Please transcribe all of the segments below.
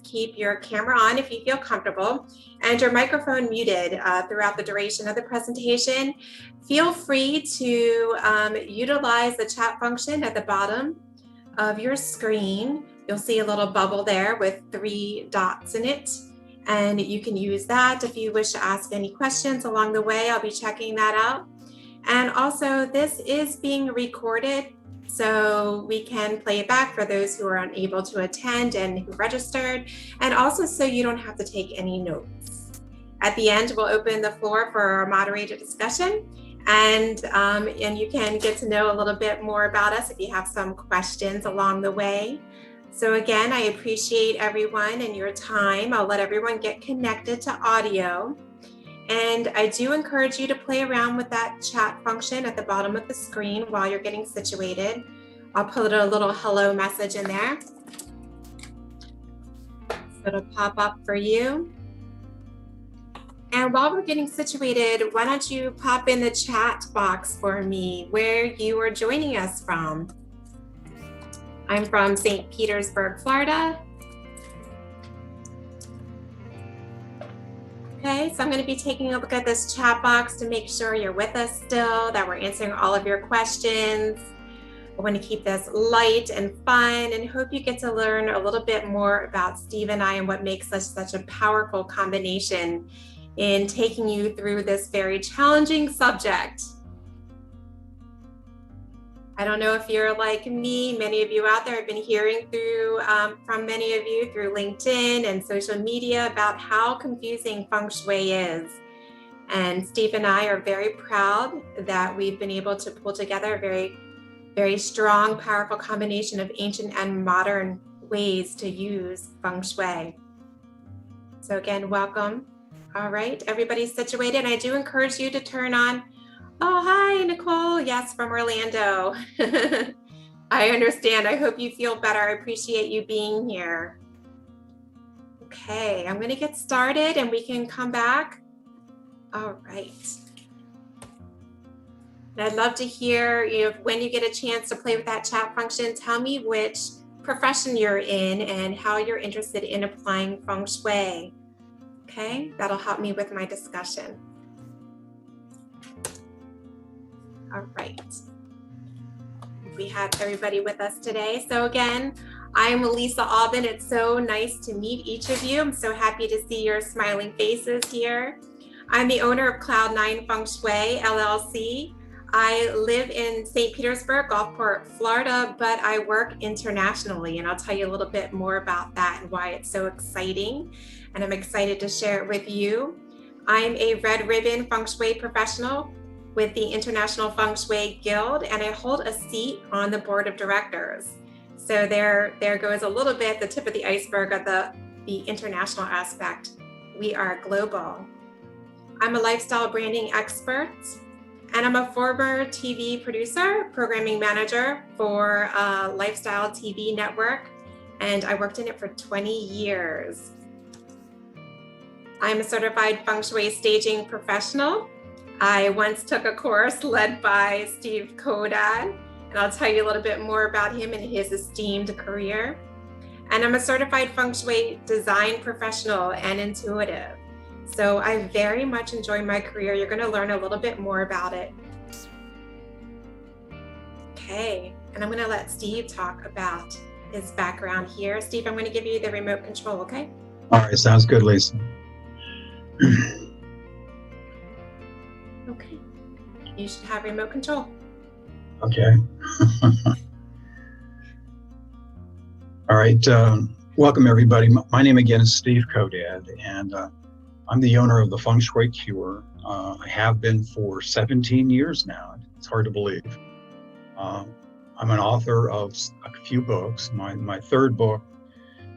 keep your camera on if you feel comfortable and your microphone muted throughout the duration of the presentation. Feel free to utilize the chat function at the bottom of your screen. You'll see a little bubble there with 3 dots in it, and you can use that if you wish to ask any questions along the way. I'll be checking that out. And also, this is being recorded, so we can play it back for those who are unable to attend and who registered, and also so you don't have to take any notes. At the end, we'll open the floor for our moderated discussion, and you can get to know a little bit more about us if you have some questions along the way. So again, I appreciate everyone and your time. I'll let everyone get connected to audio. And I do encourage you to play around with that chat function at the bottom of the screen while you're getting situated. I'll put a little hello message in there. So it'll pop up for you. And while we're getting situated, why don't you pop in the chat box for me where you are joining us from. I'm from St. Petersburg, Florida. Okay, so I'm going to be taking a look at this chat box to make sure you're with us still, that we're answering all of your questions. I want to keep this light and fun and hope you get to learn a little bit more about Steve and I and what makes us such a powerful combination in taking you through this very challenging subject. I don't know if you're like me, many of you out there have been hearing from many of you through LinkedIn and social media about how confusing Feng Shui is. And Steve and I are very proud that we've been able to pull together a very, very strong, powerful combination of ancient and modern ways to use Feng Shui. So again, welcome. All right, everybody's situated. I do encourage you to turn on. Oh, hi, Nicole. Yes, from Orlando. I understand. I hope you feel better. I appreciate you being here. Okay, I'm going to get started and we can come back. All right. And I'd love to hear, when you get a chance to play with that chat function, tell me which profession you're in and how you're interested in applying Feng Shui. Okay, that'll help me with my discussion. All right, we have everybody with us today. So again, I'm Lisa Alban. It's so nice to meet each of you. I'm so happy to see your smiling faces here. I'm the owner of Cloud9 Feng Shui, LLC. I live in St. Petersburg, Gulfport, Florida, but I work internationally, and I'll tell you a little bit more about that and why it's so exciting, and I'm excited to share it with you. I'm a red ribbon Feng Shui professional with the International Feng Shui Guild, and I hold a seat on the board of directors. So there goes a little bit, the tip of the iceberg of the international aspect. We are global. I'm a lifestyle branding expert, and I'm a former TV producer, programming manager for a lifestyle TV network, and I worked in it for 20 years. I'm a certified Feng Shui staging professional. I once took a course led by Steve Kodad, and I'll tell you a little bit more about him and his esteemed career. And I'm a certified Feng Shui design professional and intuitive. So I very much enjoy my career. You're going to learn a little bit more about it. Okay, and I'm going to let Steve talk about his background here. Steve, I'm going to give you the remote control, okay? All right, sounds good, Lisa. Okay, you should have remote control. Okay. All right, welcome everybody. My name again is Steve Kodad, and I'm the owner of the Feng Shui Cure. I have been for 17 years now. It's hard to believe. I'm an author of a few books. My third book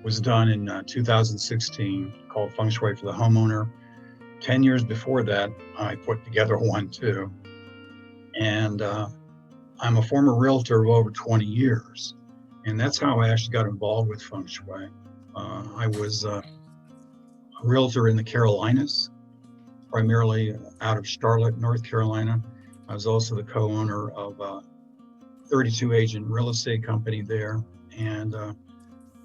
was done in 2016 called Feng Shui for the Homeowner. 10 years before that, I put together one too. And I'm a former realtor of over 20 years. And that's how I actually got involved with Feng Shui. I was a realtor in the Carolinas, primarily out of Charlotte, North Carolina. I was also the co-owner of a 32 agent real estate company there. And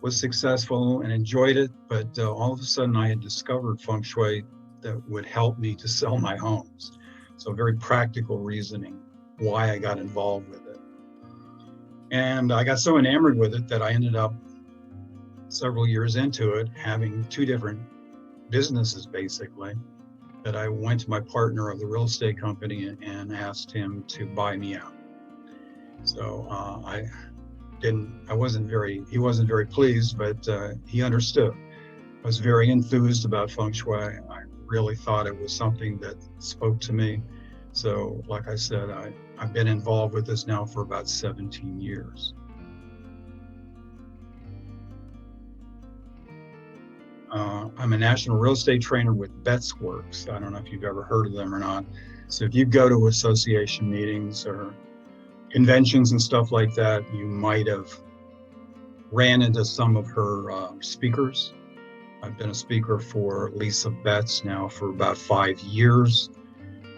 was successful and enjoyed it, but all of a sudden I had discovered Feng Shui that would help me to sell my homes. So very practical reasoning why I got involved with it. And I got so enamored with it that I ended up several years into it, having two different businesses basically, that I went to my partner of the real estate company and asked him to buy me out. So he wasn't very pleased, but he understood. I was very enthused about Feng Shui. I really thought it was something that spoke to me. So like I said, I've been involved with this now for about 17 years. I'm a national real estate trainer with Betts Works. I don't know if you've ever heard of them or not. So if you go to association meetings or conventions and stuff like that, you might have ran into some of her speakers. I've been a speaker for Lisa Betts now for about 5 years.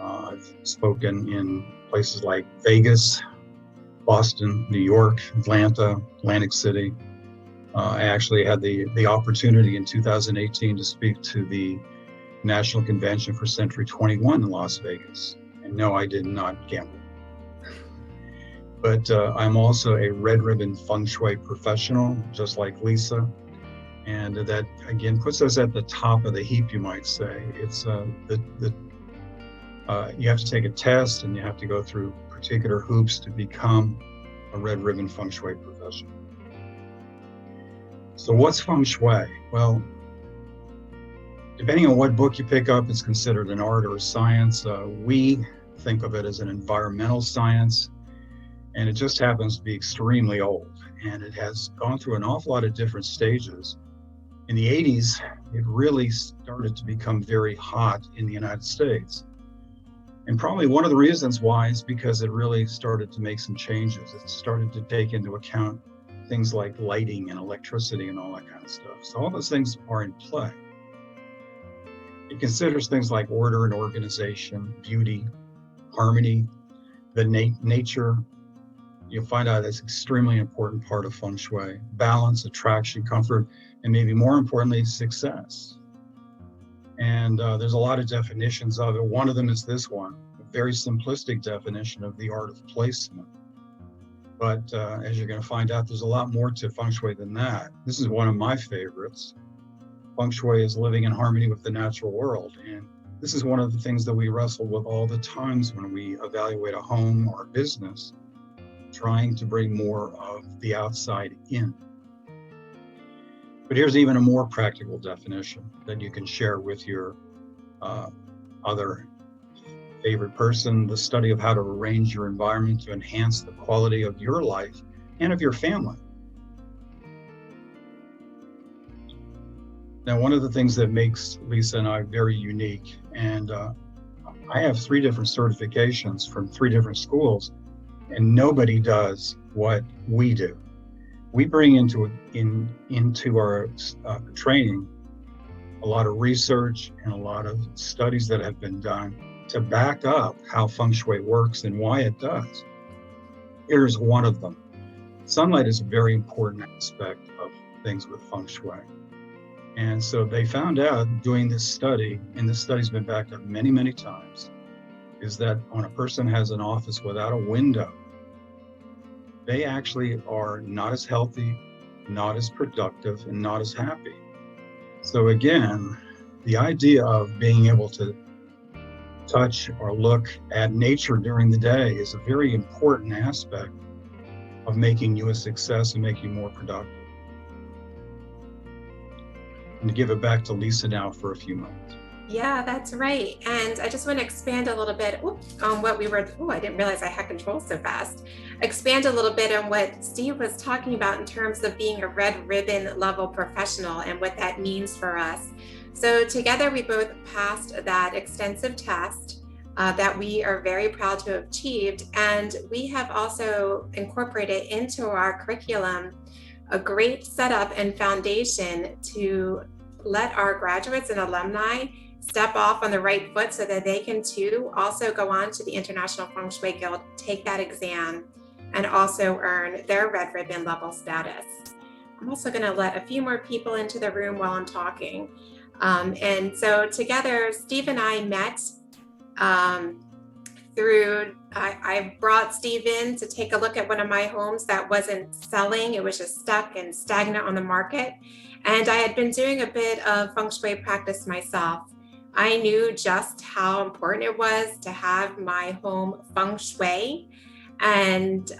I've spoken in places like Vegas, Boston, New York, Atlanta, Atlantic City. I actually had the opportunity in 2018 to speak to the National Convention for Century 21 in Las Vegas. And no, I did not gamble. But I'm also a red ribbon Feng Shui professional, just like Lisa. And that, again, puts us at the top of the heap, you might say. It's you have to take a test and you have to go through particular hoops to become a red ribbon Feng Shui professional. So what's Feng Shui? Well, depending on what book you pick up, it's considered an art or a science. We think of it as an environmental science, and it just happens to be extremely old. And it has gone through an awful lot of different stages. In the 80s, it really started to become very hot in the United States. And probably one of the reasons why is because it really started to make some changes. It started to take into account things like lighting and electricity and all that kind of stuff. So all those things are in play. It considers things like order and organization, beauty, harmony, the nature. You'll find out that's an extremely important part of Feng Shui. Balance, attraction, comfort, and maybe more importantly, success. And there's a lot of definitions of it. One of them is this one, a very simplistic definition of the art of placement. But as you're going to find out, there's a lot more to Feng Shui than that. This is one of my favorites. Feng Shui is living in harmony with the natural world. And this is one of the things that we wrestle with all the times when we evaluate a home or a business, trying to bring more of the outside in. But here's even a more practical definition that you can share with your other favorite person: the study of how to arrange your environment to enhance the quality of your life and of your family. Now, one of the things that makes Lisa and I very unique, and I have 3 different certifications from 3 different schools, and nobody does what we do. We bring into our training a lot of research and a lot of studies that have been done to back up how Feng Shui works and why it does. Here's one of them. Sunlight is a very important aspect of things with Feng Shui. And so they found out doing this study, and this study's been backed up many, many times, is that when a person has an office without a window, they actually are not as healthy, not as productive, and not as happy. So again, the idea of being able to touch or look at nature during the day is a very important aspect of making you a success and making you more productive. And to give it back to Lisa now for a few moments. Yeah, that's right. And I just want to expand a little bit on what we were, I didn't realize I had control so fast. Expand a little bit on what Steve was talking about in terms of being a red ribbon level professional and what that means for us. So together we both passed that extensive test that we are very proud to have achieved. And we have also incorporated into our curriculum a great setup and foundation to let our graduates and alumni step off on the right foot so that they can too also go on to the International Feng Shui Guild, take that exam, and also earn their red ribbon level status. I'm also going to let a few more people into the room while I'm talking. And so together, Steve and I met I brought Steve in to take a look at one of my homes that wasn't selling. It was just stuck and stagnant on the market. And I had been doing a bit of Feng Shui practice myself. I knew just how important it was to have my home Feng Shui. And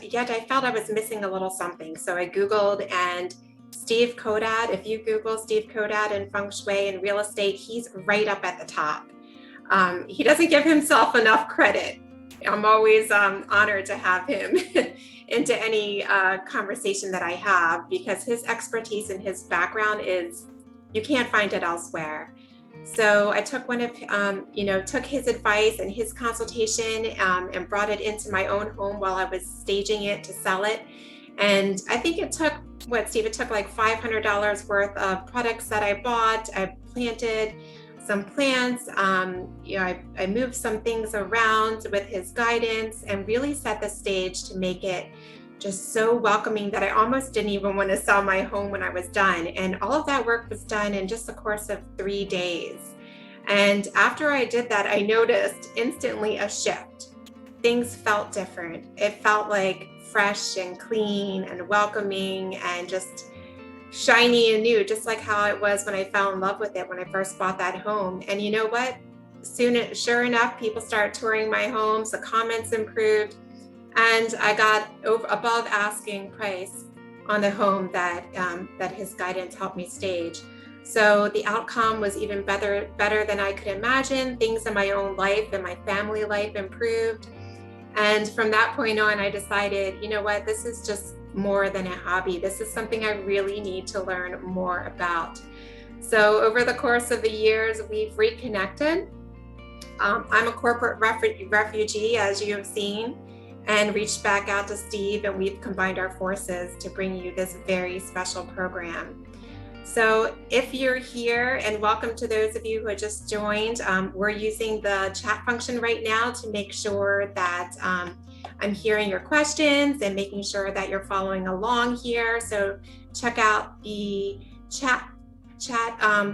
yet I felt I was missing a little something. So I Googled, and Steve Kodad, if you Google Steve Kodad and Feng Shui and real estate, he's right up at the top. He doesn't give himself enough credit. I'm always honored to have him into any conversation that I have, because his expertise and his background is, you can't find it elsewhere. So I took took his advice and his consultation and brought it into my own home while I was staging it to sell it. And I think it took, Steve, it took like $500 worth of products that I bought. I planted some plants, I moved some things around with his guidance and really set the stage to make it just so welcoming that I almost didn't even want to sell my home when I was done. And all of that work was done in just the course of 3 days. And after I did that, I noticed instantly a shift. Things felt different. It felt like fresh and clean and welcoming and just shiny and new, just like how it was when I fell in love with it when I first bought that home. And you know what? Sure enough, people started touring my homes, the comments improved, and I got above asking price on the home that his guidance helped me stage. So the outcome was even better than I could imagine. Things in my own life and my family life improved. And from that point on, I decided, you know what, this is just more than a hobby. This is something I really need to learn more about. So over the course of the years, we've reconnected. I'm a corporate refugee, as you have seen, and reached back out to Steve, and we've combined our forces to bring you this very special program. So if you're here, and welcome to those of you who have just joined, we're using the chat function right now to make sure that I'm hearing your questions and making sure that you're following along here. So check out the chat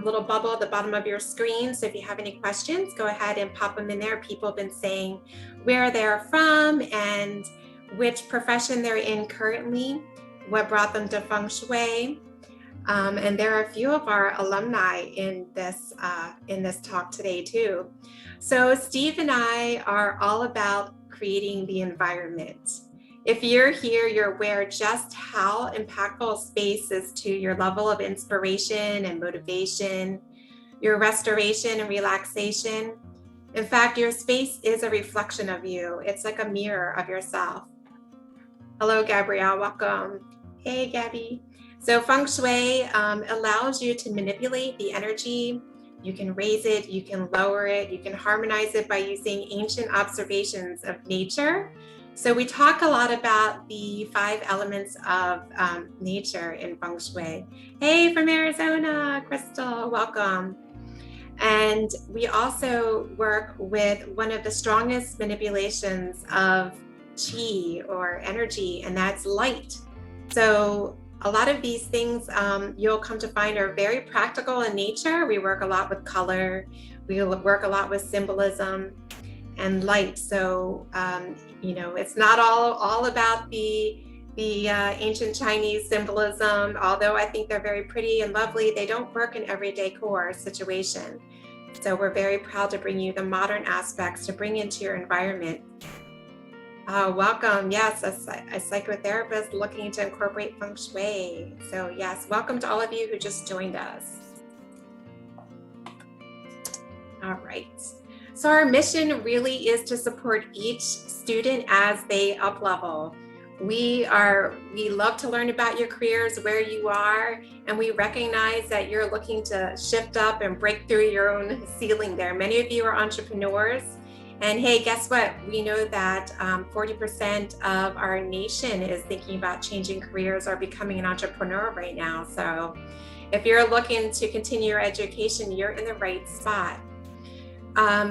little bubble at the bottom of your screen. So if you have any questions, go ahead and pop them in there. People have been saying where they're from and which profession they're in currently, what brought them to Feng Shui. And there are a few of our alumni in this talk today too. So Steve and I are all about creating the environment. If you're here, you're aware just how impactful space is to your level of inspiration and motivation, your restoration and relaxation. In fact, your space is a reflection of you. It's like a mirror of yourself. Hello, Gabrielle, welcome. Hey, Gabby. So Feng Shui allows you to manipulate the energy. You can raise it, you can lower it, you can harmonize it by using ancient observations of nature. So we talk a lot about the 5 elements of nature in Feng Shui. Hey, from Arizona, Crystal, welcome. And we also work with one of the strongest manipulations of qi or energy, and that's light. So a lot of these things you'll come to find are very practical in nature. We work a lot with color. We work a lot with symbolism and light. So, it's not all about the ancient Chinese symbolism, although I think they're very pretty and lovely. They don't work in every decor situation. So we're very proud to bring you the modern aspects to bring into your environment. Welcome. Yes, a psychotherapist looking to incorporate Feng Shui. So yes, welcome to all of you who just joined us. All right. So our mission really is to support each student as they up-level. We love to learn about your careers, where you are, and we recognize that you're looking to shift up and break through your own ceiling there. Many of you are entrepreneurs. And hey, guess what? We know that 40% of our nation is thinking about changing careers or becoming an entrepreneur right now. So if you're looking to continue your education, you're in the right spot.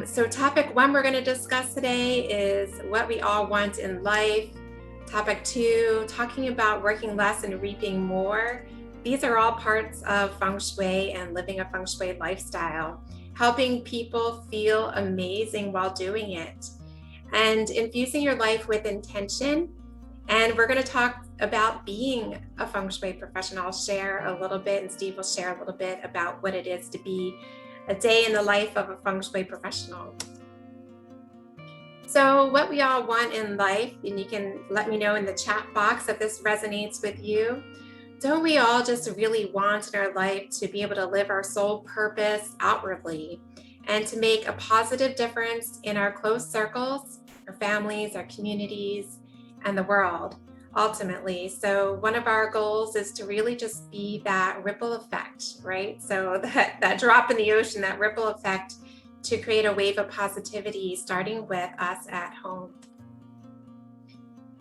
So topic 1 we're going to discuss today is what we all want in life. Topic 2, talking about working less and reaping more. These are all parts of Feng Shui and living a Feng Shui lifestyle, helping people feel amazing while doing it, and infusing your life with intention. And we're going to talk about being a Feng Shui professional. I'll share a little bit, and Steve will share a little bit about what it is to be a day in the life of a Feng Shui professional. So what we all want in life, and you can let me know in the chat box if this resonates with you. Don't we all just really want in our life to be able to live our soul purpose outwardly and to make a positive difference in our close circles, our families, our communities, and the world ultimately? So one of our goals is to really just be that ripple effect, right? So that drop in the ocean, that ripple effect, to create a wave of positivity starting with us at home.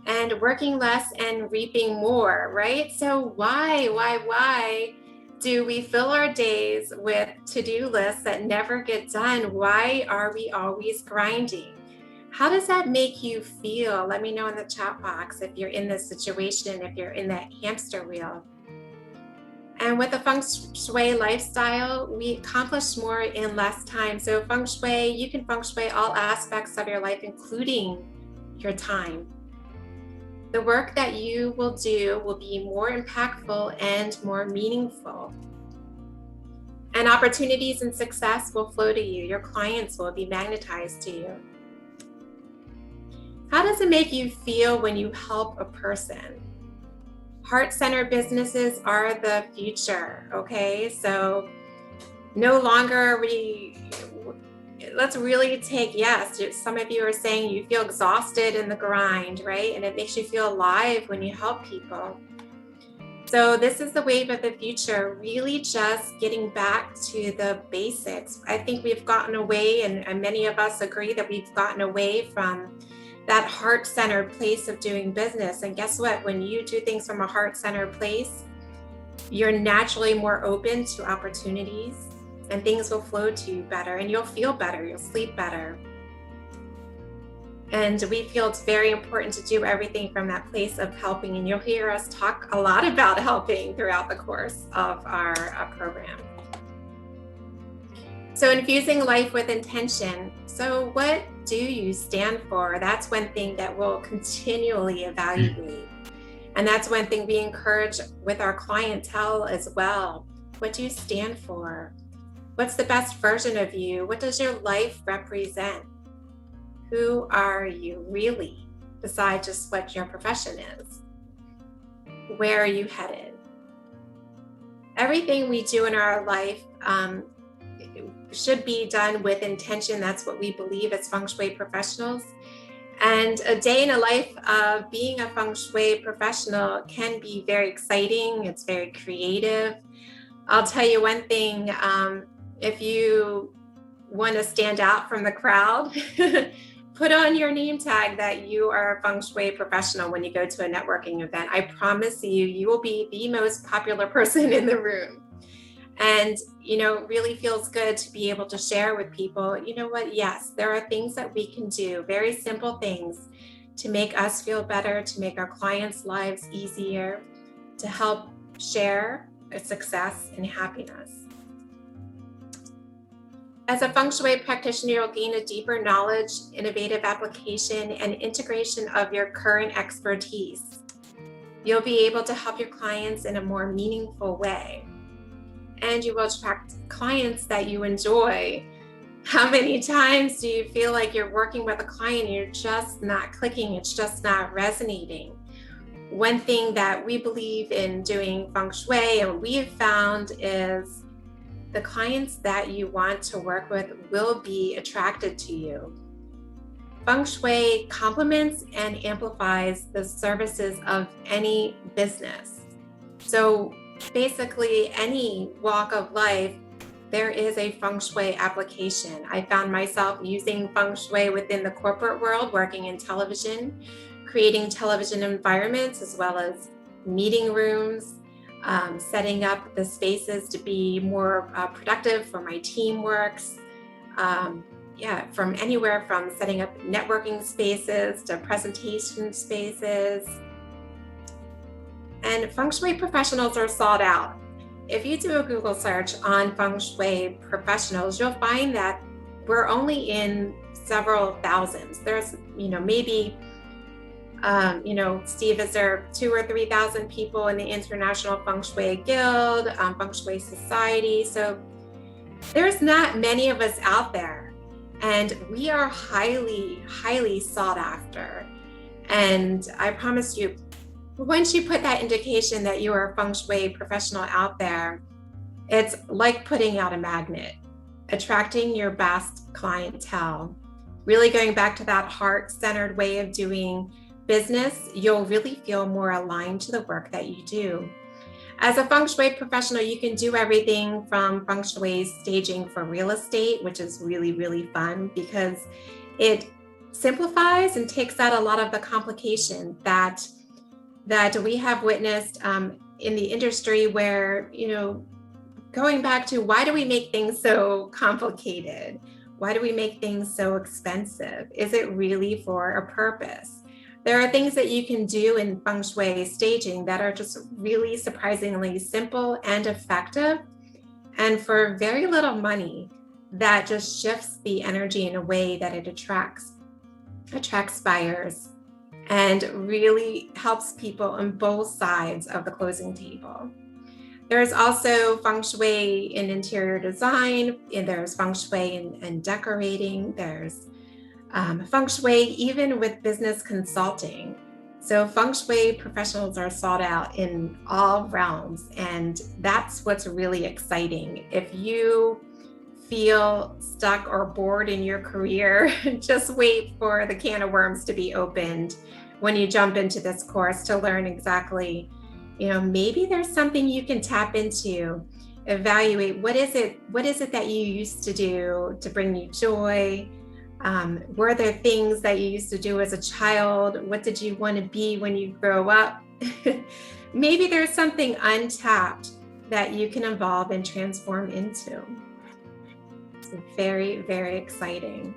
And working less and reaping more, right? So why do we fill our days with to-do lists that never get done? Why are we always grinding? How does that make you feel? Let me know in the chat box if you're in this situation, if you're in that hamster wheel. And with the Feng Shui lifestyle, we accomplish more in less time. So Feng Shui, you can Feng Shui all aspects of your life, including your time. The work that you will do will be more impactful and more meaningful. And opportunities and success will flow to you. Your clients will be magnetized to you. How does it make you feel when you help a person? Heart-centered businesses are the future, okay? So no longer let's really take, yes, some of you are saying you feel exhausted in the grind, right? And it makes you feel alive when you help people. So this is the wave of the future, really just getting back to the basics. I think we've gotten away, and many of us agree that we've gotten away from that heart-centered place of doing business. And guess what? When you do things from a heart-centered place, you're naturally more open to opportunities, and things will flow to you better, and you'll feel better, you'll sleep better. And we feel it's very important to do everything from that place of helping, and you'll hear us talk a lot about helping throughout the course of our program. So infusing life with intention. So what do you stand for? That's one thing that we'll continually evaluate. And that's one thing we encourage with our clientele as well. What do you stand for? What's the best version of you? What does your life represent? Who are you really, besides just what your profession is? Where are you headed? Everything we do in our life should be done with intention. That's what we believe as Feng Shui professionals. And a day in a life of being a Feng Shui professional can be very exciting. It's very creative. I'll tell you one thing, if you want to stand out from the crowd, put on your name tag that you are a Feng Shui professional when you go to a networking event. I promise you, you will be the most popular person in the room. And, it really feels good to be able to share with people, you know what, yes, there are things that we can do, very simple things to make us feel better, to make our clients' lives easier, to help share success and happiness. As a Feng Shui practitioner, you'll gain a deeper knowledge, innovative application, and integration of your current expertise. You'll be able to help your clients in a more meaningful way. And you will attract clients that you enjoy. How many times do you feel like you're working with a client and you're just not clicking, it's just not resonating? One thing that we believe in doing Feng Shui and we have found is the clients that you want to work with will be attracted to you. Feng Shui complements and amplifies the services of any business. So basically, any walk of life, there is a Feng Shui application. I found myself using Feng Shui within the corporate world, working in television, creating television environments, as well as meeting rooms, setting up the spaces to be more productive for my teamworks, yeah, from anywhere from setting up networking spaces to presentation spaces. And Feng Shui professionals are sought out. If you do a Google search on Feng Shui professionals, you'll find that we're only in several thousands. There's, maybe, Steve, is there 2,000 or 3,000 people in the International Feng Shui Guild, Feng Shui Society? So there's not many of us out there, and we are highly, highly sought after. And I promise you, once you put that indication that you are a Feng Shui professional out there, it's like putting out a magnet, attracting your best clientele. Really going back to that heart-centered way of doing business, you'll really feel more aligned to the work that you do. As a Feng Shui professional, you can do everything from Feng Shui staging for real estate, which is really, really fun because it simplifies and takes out a lot of the complication that we have witnessed in the industry where, going back to why do we make things so complicated? Why do we make things so expensive? Is it really for a purpose? There are things that you can do in Feng Shui staging that are just really surprisingly simple and effective, and for very little money, that just shifts the energy in a way that it attracts buyers and really helps people on both sides of the closing table. There's also Feng Shui in interior design, and there's Feng Shui in decorating, there's Feng Shui even with business consulting. So Feng Shui professionals are sought out in all realms, and that's what's really exciting. If you feel stuck or bored in your career, just wait for the can of worms to be opened when you jump into this course to learn exactly, maybe there's something you can tap into, evaluate what is it that you used to do to bring you joy. Were there things that you used to do as a child? What did you want to be when you grow up? Maybe there's something untapped that you can evolve and transform into. It's very, very exciting.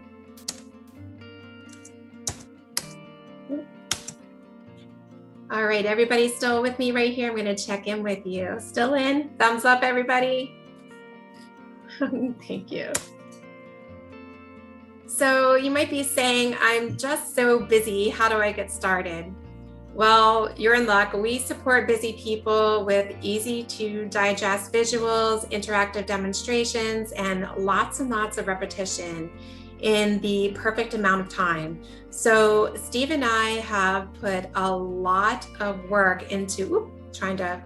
All right, everybody still with me right here? I'm going to check in with you. Still in? Thumbs up, everybody. Thank you. So you might be saying, I'm just so busy. How do I get started? Well, you're in luck. We support busy people with easy to digest visuals, interactive demonstrations, and lots of repetition in the perfect amount of time. So Steve and I have put a lot of work into, trying to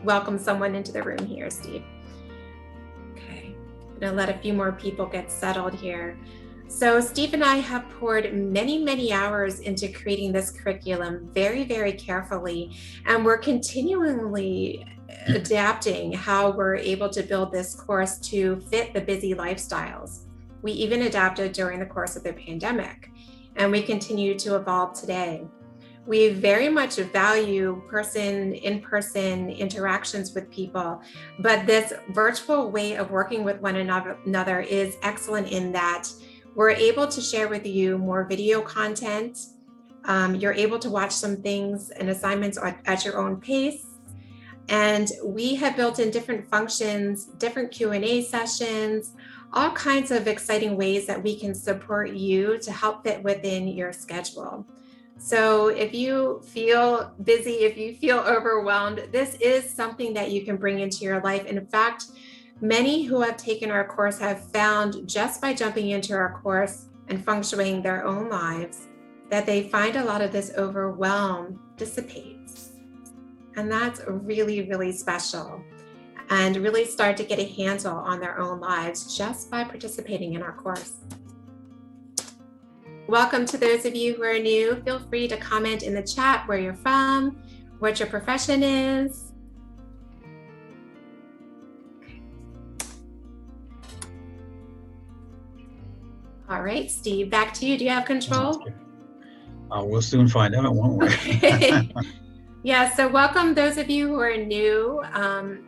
welcome someone into the room here, Steve. Okay, I'm gonna let a few more people get settled here. So Steve and I have poured many hours into creating this curriculum very, very carefully, and we're continually adapting how we're able to build this course to fit the busy lifestyles. We even adapted during the course of the pandemic, and we continue to evolve today. We very much value in-person interactions with people, but this virtual way of working with one another is excellent in that we're able to share with you more video content. You're able to watch some things and assignments at your own pace. And we have built in different functions, different Q&A sessions, all kinds of exciting ways that we can support you to help fit within your schedule. So if you feel busy, if you feel overwhelmed, this is something that you can bring into your life. And in fact, many who have taken our course have found just by jumping into our course and feng shuiing their own lives, that they find a lot of this overwhelm dissipates. And that's really, really special, and really start to get a handle on their own lives just by participating in our course. Welcome to those of you who are new. Feel free to comment in the chat where you're from, what your profession is. All right, Steve, back to you. Do you have control? We'll soon find out, won't we? Yeah, so welcome those of you who are new.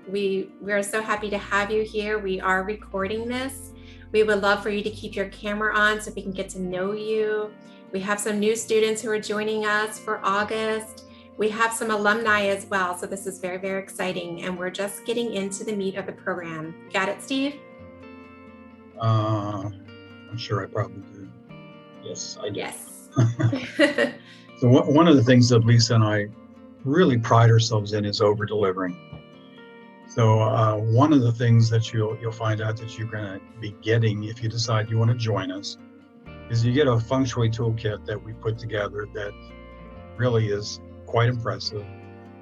We are so happy to have you here. We are recording this. We would love for you to keep your camera on so we can get to know you. We have some new students who are joining us for August. We have some alumni as well, so this is very, very exciting, and we're just getting into the meat of the program. Got it, Steve? I'm sure I probably do. Yes, I do. Yes. So one of the things that Lisa and I really pride ourselves in is over-delivering. So one of the things that you'll find out that you're going to be getting if you decide you want to join us is you get a Feng Shui toolkit that we put together that really is quite impressive.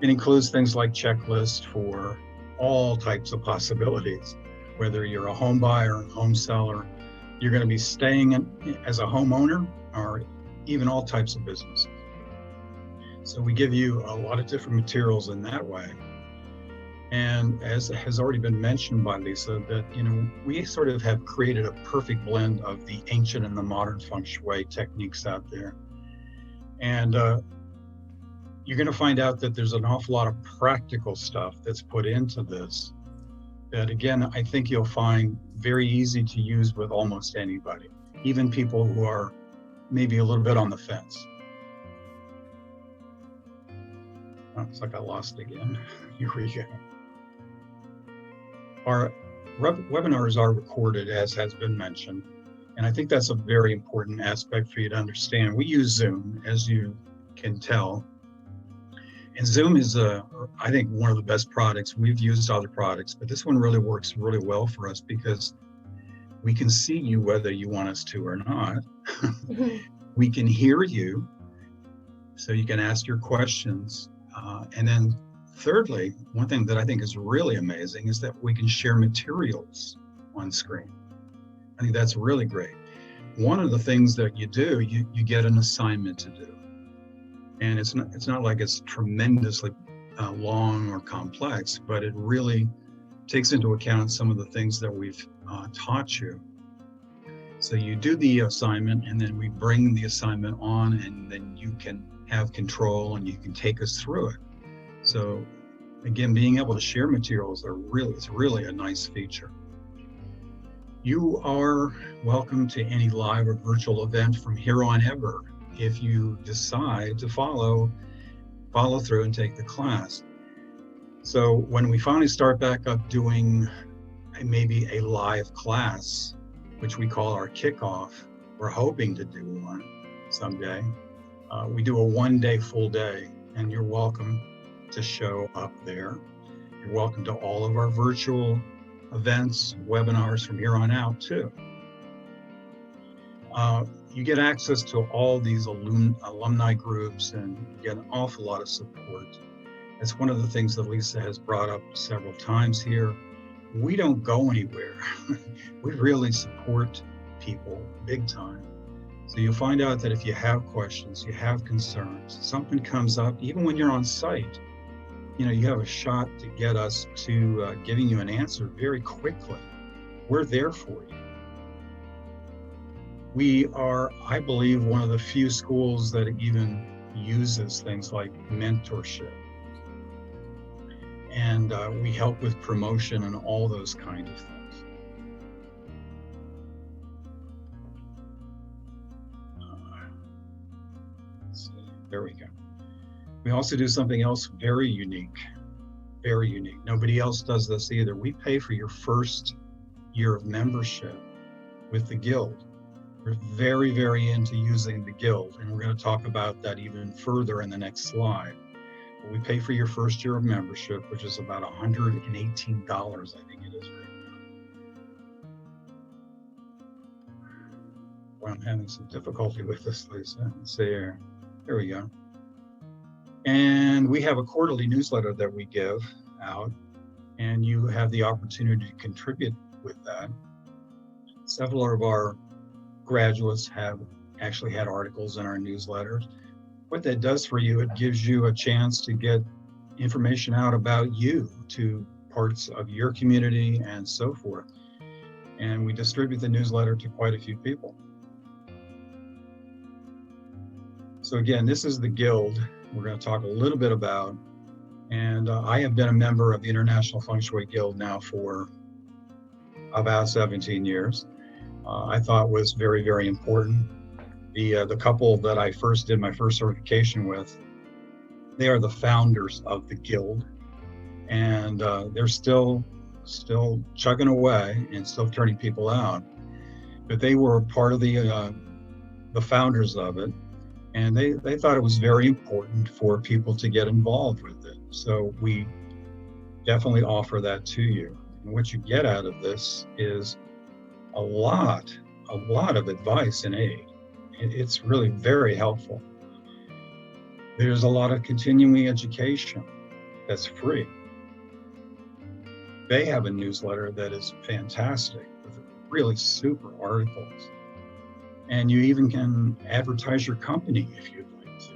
It includes things like checklists for all types of possibilities, whether you're a home buyer, home seller, you're going to be staying as a homeowner, or even all types of businesses. So we give you a lot of different materials in that way. And as has already been mentioned by Lisa, that we sort of have created a perfect blend of the ancient and the modern Feng Shui techniques out there. And you're going to find out that there's an awful lot of practical stuff that's put into this that, again, I think you'll find very easy to use with almost anybody, even people who are maybe a little bit on the fence. Oh, it's like I lost again. Here we go. Our webinars are recorded, as has been mentioned, and I think that's a very important aspect for you to understand. We use Zoom, as you can tell, and Zoom is, I think, one of the best products. We've used other products, but this one really works really well for us because we can see you whether you want us to or not. We can hear you, so you can ask your questions, and then thirdly, one thing that I think is really amazing is that we can share materials on screen. I think that's really great. One of the things that you do, you get an assignment to do. And it's not like it's tremendously long or complex, but it really takes into account some of the things that we've taught you. So you do the assignment, and then we bring the assignment on, and then you can have control and you can take us through it. So again, being able to share materials it's really a nice feature. You are welcome to any live or virtual event from here on ever if you decide to follow through and take the class. So when we finally start back up doing maybe a live class, which we call our kickoff, we're hoping to do one someday. We do a 1-day full day, and you're welcome to show up there. You're welcome to all of our virtual events, webinars from here on out too. You get access to all these alumni groups, and you get an awful lot of support. That's one of the things that Lisa has brought up several times here. We don't go anywhere. We really support people big time. So you'll find out that if you have questions, you have concerns, something comes up, even when you're on site, you have a shot to get us to giving you an answer very quickly. We're there for you. We are, I believe, one of the few schools that even uses things like mentorship. And we help with promotion and all those kind of things. Let's see, there we go. We also do something else very unique, very unique. Nobody else does this either. We pay for your first year of membership with the Guild. We're very, very into using the Guild, and we're going to talk about that even further in the next slide. But we pay for your first year of membership, which is about $118, I think it is right now. Well, I'm having some difficulty with this, Lisa. Let's see here. There we go. And we have a quarterly newsletter that we give out, and you have the opportunity to contribute with that. Several of our graduates have actually had articles in our newsletters. What that does for you, it gives you a chance to get information out about you to parts of your community and so forth. And we distribute the newsletter to quite a few people. So again, this is the Guild we're going to talk a little bit about. And I have been a member of the International Feng Shui Guild now for about 17 years. I thought was very, very important. The couple that I first did my first certification with, they are the founders of the guild, and they're still chugging away and still turning people out. But they were part of the founders of it, and they thought it was very important for people to get involved with it. So we definitely offer that to you. And what you get out of this is a lot of advice and aid. It's really very helpful. There's a lot of continuing education that's free. They have a newsletter that is fantastic with really super articles. And you even can advertise your company if you'd like to.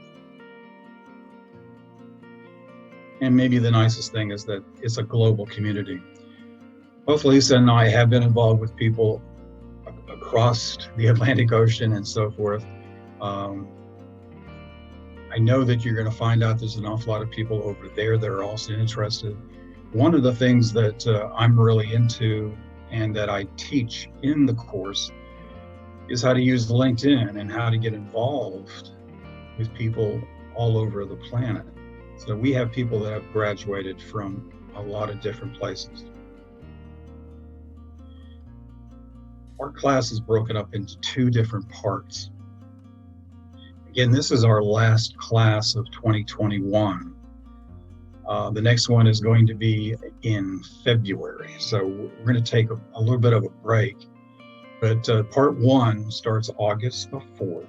And maybe the nicest thing is that it's a global community. Both Lisa and I have been involved with people across the Atlantic Ocean and so forth. I know that you're going to find out there's an awful lot of people over there that are also interested. One of the things that I'm really into and that I teach in the course is how to use LinkedIn and how to get involved with people all over the planet. So we have people that have graduated from a lot of different places. Our class is broken up into 2 different parts. Again, this is our last class of 2021. The next one is going to be in February. So we're going to take a little bit of a break. But part 1 starts August the 4th.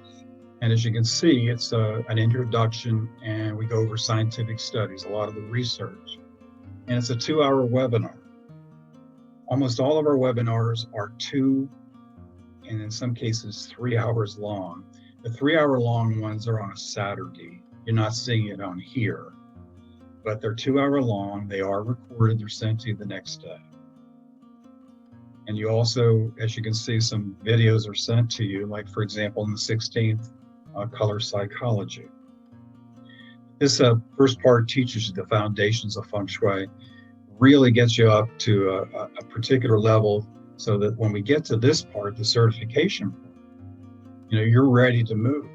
And as you can see, it's an introduction, and we go over scientific studies, a lot of the research. And it's a 2-hour webinar. Almost all of our webinars are 2, and in some cases 3 hours long. The 3-hour long ones are on a Saturday. You're not seeing it on here, but they're 2-hour long. They are recorded. They're sent to you the next day. And you also, as you can see, some videos are sent to you, like for example, on the 16th, color psychology. This first part teaches you the foundations of Feng Shui, really gets you up to a particular level so that when we get to this part, the certification part, you're ready to move.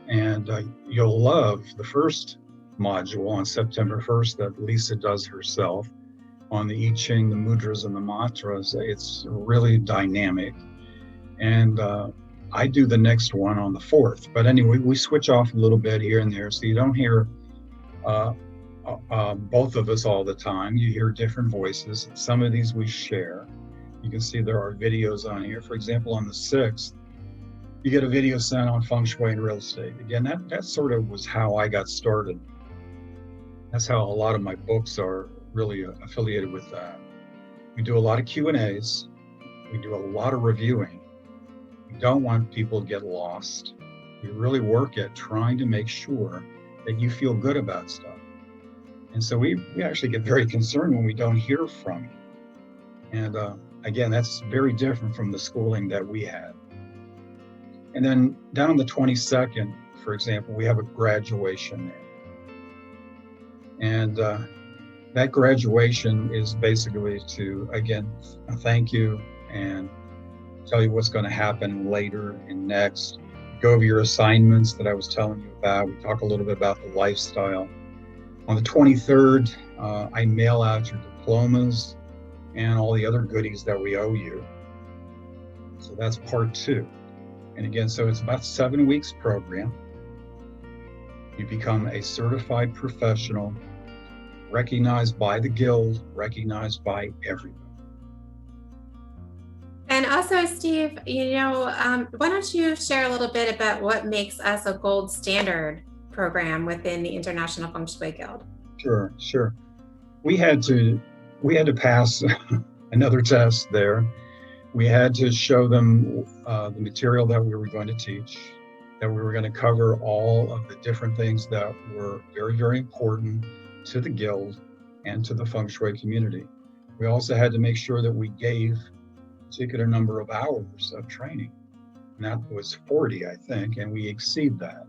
And you'll love the first module on September 1st that Lisa does herself on the I Ching, the mudras, and the mantras. It's really dynamic. And I do the next one on the 4th. But anyway, we switch off a little bit here and there, so you don't hear both of us all the time. You hear different voices. Some of these we share. You can see there are videos on here. For example, on the 6th, you get a video sent on Feng Shui and real estate. Again, that sort of was how I got started. That's how a lot of my books are really affiliated with that. We do a lot of Q&As. We do a lot of reviewing. We don't want people to get lost. We really work at trying to make sure that you feel good about stuff. And so we actually get very concerned when we don't hear from you. And again, that's very different from the schooling that we had. And then down on the 22nd, for example, we have a graduation there. And that graduation is basically to, again, thank you and tell you what's going to happen later and next. Go over your assignments that I was telling you about. We talk a little bit about the lifestyle. On the 23rd, I mail out your diplomas and all the other goodies that we owe you. So that's part 2. And again, so it's about 7 weeks program. You become a certified professional, recognized by the guild, recognized by everybody. And also, Steve, why don't you share a little bit about what makes us a gold standard program within the International Feng Shui Guild? Sure. We had to pass another test there. We had to show them the material that we were going to teach, that we were going to cover all of the different things that were very, very important to the guild and to the Feng Shui community. We also had to make sure that we gave a particular number of hours of training. And that was 40, I think, and we exceed that.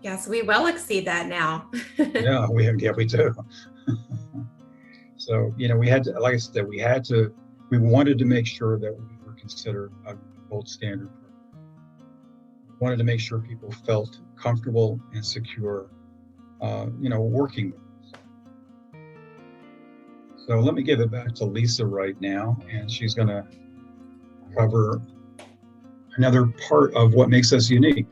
Yes, we will exceed that now. Yeah, we do. So, we had to, like I said, we wanted to make sure that we were considered a gold standard. Wanted to make sure people felt comfortable and secure, working with us. So let me give it back to Lisa right now, and she's going to cover another part of what makes us unique.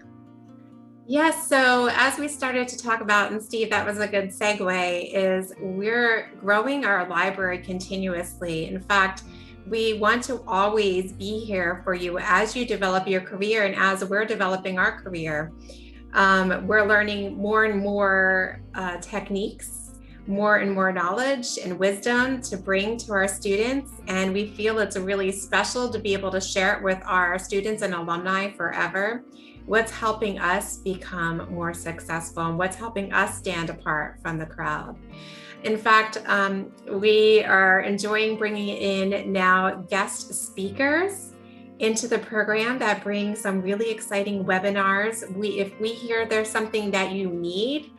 Yes, so as we started to talk about, and Steve, that was a good segue, is we're growing our library continuously. In fact, we want to always be here for you as you develop your career and as we're developing our career. We're learning more and more techniques, more and more knowledge and wisdom to bring to our students. And we feel it's really special to be able to share it with our students and alumni forever. What's helping us become more successful and what's helping us stand apart from the crowd. In fact, we are enjoying bringing in now guest speakers into the program that bring some really exciting webinars. If we hear there's something that you need,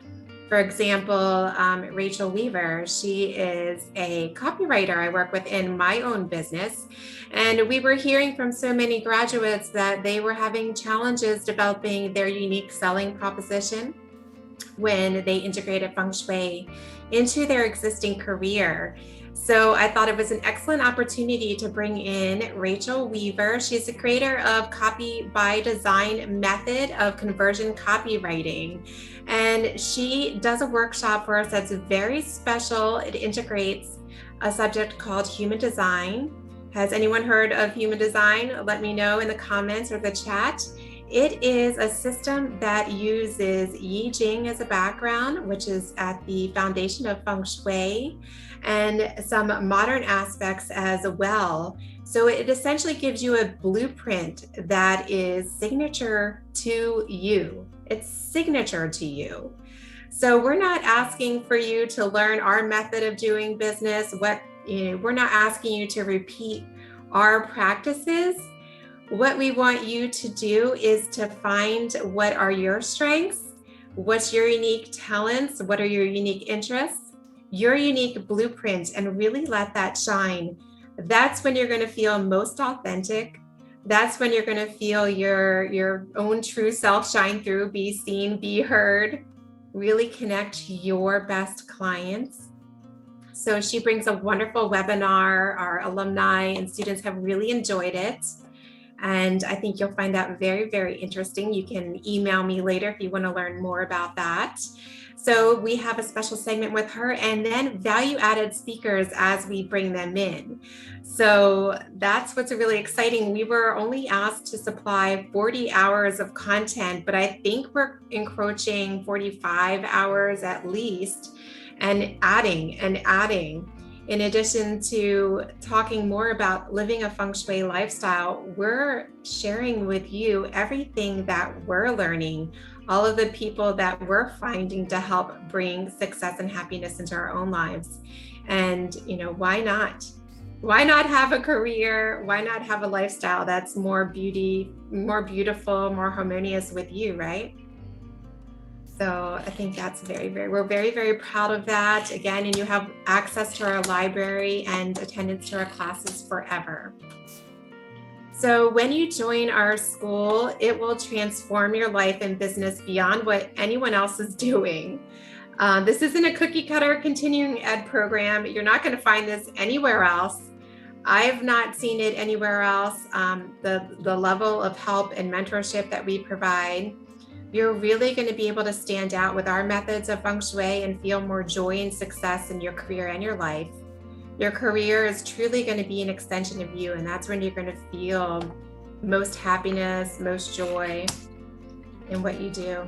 for example, Rachel Weaver, she is a copywriter I work with in my own business. And we were hearing from so many graduates that they were having challenges developing their unique selling proposition when they integrated Feng Shui into their existing career. So I thought it was an excellent opportunity to bring in Rachel Weaver. She's the creator of Copy by Design method of conversion copywriting. And she does a workshop for us that's very special. It integrates a subject called human design. Has anyone heard of human design? Let me know in the comments or the chat. It is a system that uses Yi Jing as a background, which is at the foundation of Feng Shui, and some modern aspects as well. So it essentially gives you a blueprint that is signature to you. It's signature to you. So we're not asking for you to learn our method of doing business. We're not asking you to repeat our practices. What we want you to do is to find what are your strengths, what's your unique talents, what are your unique interests, your unique blueprint, and really let that shine. That's when you're going to feel most authentic. That's when you're going to feel your own true self shine through, be seen, be heard, really connect to your best clients. So she brings a wonderful webinar. Our alumni and students have really enjoyed it. And I think you'll find that very, very interesting. You can email me later if you want to learn more about that. So we have a special segment with her and then value-added speakers as we bring them in. So that's what's really exciting. We were only asked to supply 40 hours of content, but I think we're encroaching 45 hours at least and adding. In addition to talking more about living a Feng Shui lifestyle, we're sharing with you everything that we're learning, all of the people that we're finding to help bring success and happiness into our own lives. And, why not? Why not have a career? Why not have a lifestyle that's more beautiful, more harmonious with you, right? So I think that's we're very, very proud of that. Again, and you have access to our library and attendance to our classes forever. So when you join our school, it will transform your life and business beyond what anyone else is doing. This isn't a cookie cutter continuing ed program. You're not going to find this anywhere else. I've not seen it anywhere else. The level of help and mentorship that we provide, you're really going to be able to stand out with our methods of Feng Shui and feel more joy and success in your career and your life. Your career is truly going to be an extension of you, and that's when you're going to feel most happiness, most joy in what you do.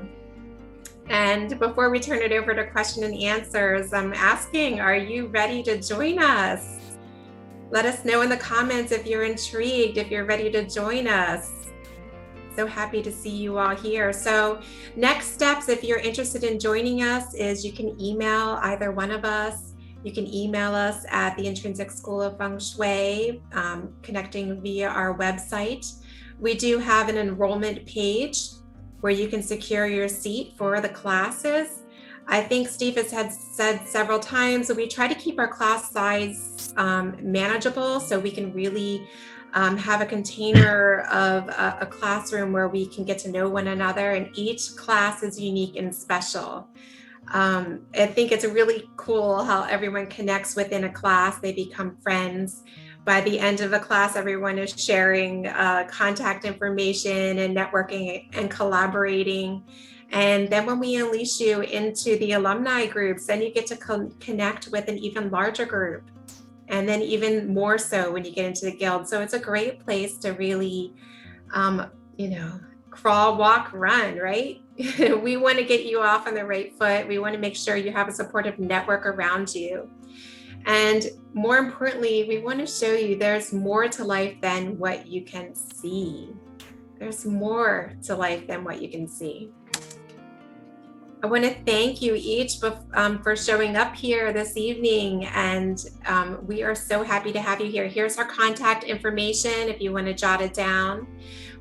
And before we turn it over to question and answers, I'm asking, are you ready to join us? Let us know in the comments if you're intrigued, if you're ready to join us. So happy to see you all here. So next steps, if you're interested in joining us, is you can email either one of us. You can email us at the Intrinsic School of Feng Shui, connecting via our website. We do have an enrollment page where you can secure your seat for the classes. I think Steve has said several times that we try to keep our class size manageable so we can really have a container of a classroom where we can get to know one another, and each class is unique and special. I think it's really cool how everyone connects within a class. They become friends. By the end of the class, everyone is sharing contact information and networking and collaborating. And then when we unleash you into the alumni groups, then you get to connect with an even larger group. And then even more so when you get into the guild. So it's a great place to really, crawl, walk, run, right? We want to get you off on the right foot. We want to make sure you have a supportive network around you. And more importantly, we want to show you there's more to life than what you can see. There's more to life than what you can see. I want to thank you each for showing up here this evening, and we are so happy to have you here. Here's our contact information if you want to jot it down.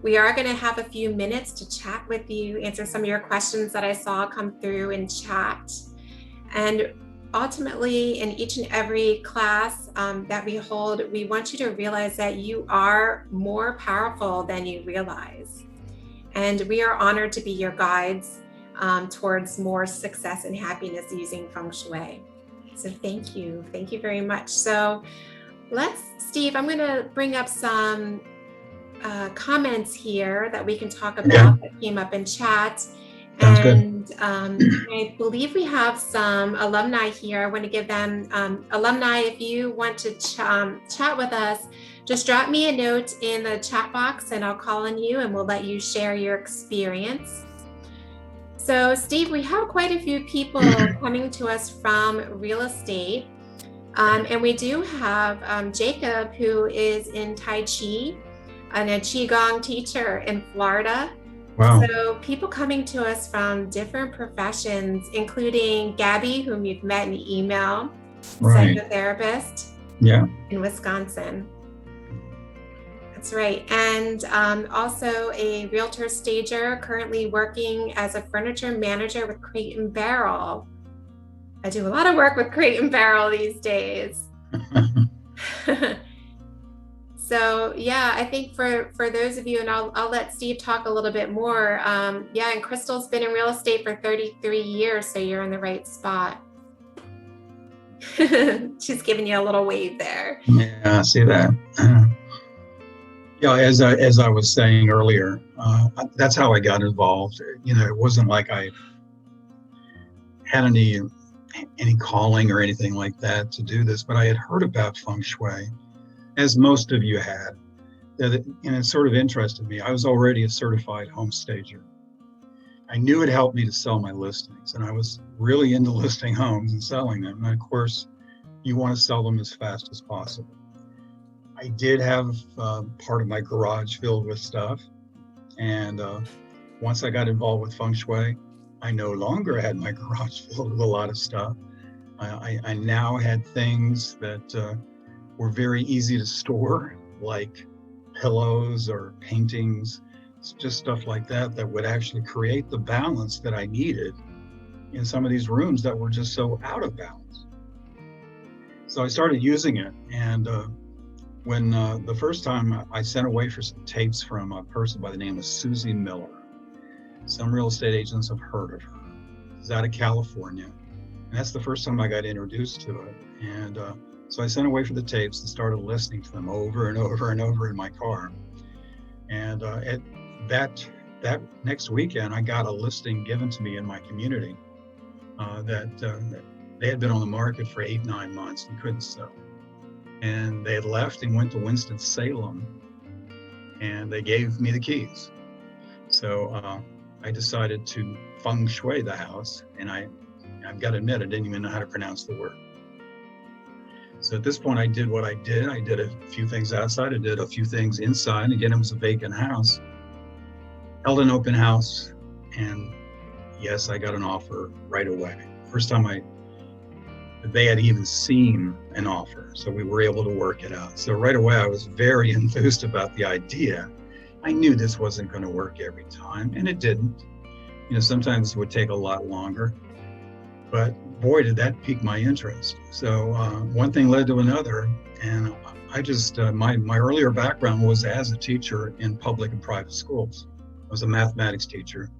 We are going to have a few minutes to chat with you, answer some of your questions that I saw come through in chat. And ultimately, in each and every class that we hold, we want you to realize that you are more powerful than you realize. And we are honored to be your guides towards more success and happiness using Feng Shui. So thank you very much. So Steve, I'm going to bring up some comments here that we can talk about that came up in chat. Sounds and good. I believe we have some alumni here. I want to give them, alumni, if you want to chat with us, just drop me a note in the chat box and I'll call on you and we'll let you share your experience. So Steve, we have quite a few people coming to us from real estate. And we do have Jacob, who is in Tai Chi and a Qigong teacher in Florida. Wow. So people coming to us from different professions, including Gabby, whom you've met in email, Right. psychotherapist in Wisconsin. That's right. And also a realtor stager, currently working as a furniture manager with Crate and Barrel. I do a lot of work with Crate and Barrel these days. So yeah, I think for those of you, and I'll let Steve talk a little bit more. And Crystal's been in real estate for 33 years, so you're in the right spot. She's giving you a little wave there. Yeah, I see that. As I was saying earlier, that's how I got involved. It wasn't like I had any calling or anything like that to do this, but I had heard about Feng Shui, as most of you had, and it sort of interested me. I was already a certified home stager. I knew it helped me to sell my listings, and I was really into listing homes and selling them. And of course, you want to sell them as fast as possible. I did have part of my garage filled with stuff. And once I got involved with Feng Shui, I no longer had my garage filled with a lot of stuff. I now had things that were very easy to store, like pillows or paintings, just stuff like that would actually create the balance that I needed in some of these rooms that were just so out of balance. So I started using it, and when the first time I sent away for some tapes from a person by the name of Susie Miller. Some real estate agents have heard of her. She's out of California. And that's the first time I got introduced to it. And so I sent away for the tapes and started listening to them over and over and over in my car. And at that next weekend, I got a listing given to me in my community that they had been on the market for 8-9 months and couldn't sell. And they had left and went to Winston-Salem, and they gave me the keys. So I decided to Feng Shui the house, and I've got to admit, I didn't even know how to pronounce the word. So at this point, I did what I did. I did a few things outside. I did a few things inside. Again, it was a vacant house. Held an open house, and yes, I got an offer right away. First time they had even seen an offer, so we were able to work it out. So right away, I was very enthused about the idea. I knew this wasn't going to work every time, and it didn't. Sometimes it would take a lot longer, but boy, did that pique my interest. So one thing led to another, and I just my earlier background was as a teacher in public and private schools. I was a mathematics teacher.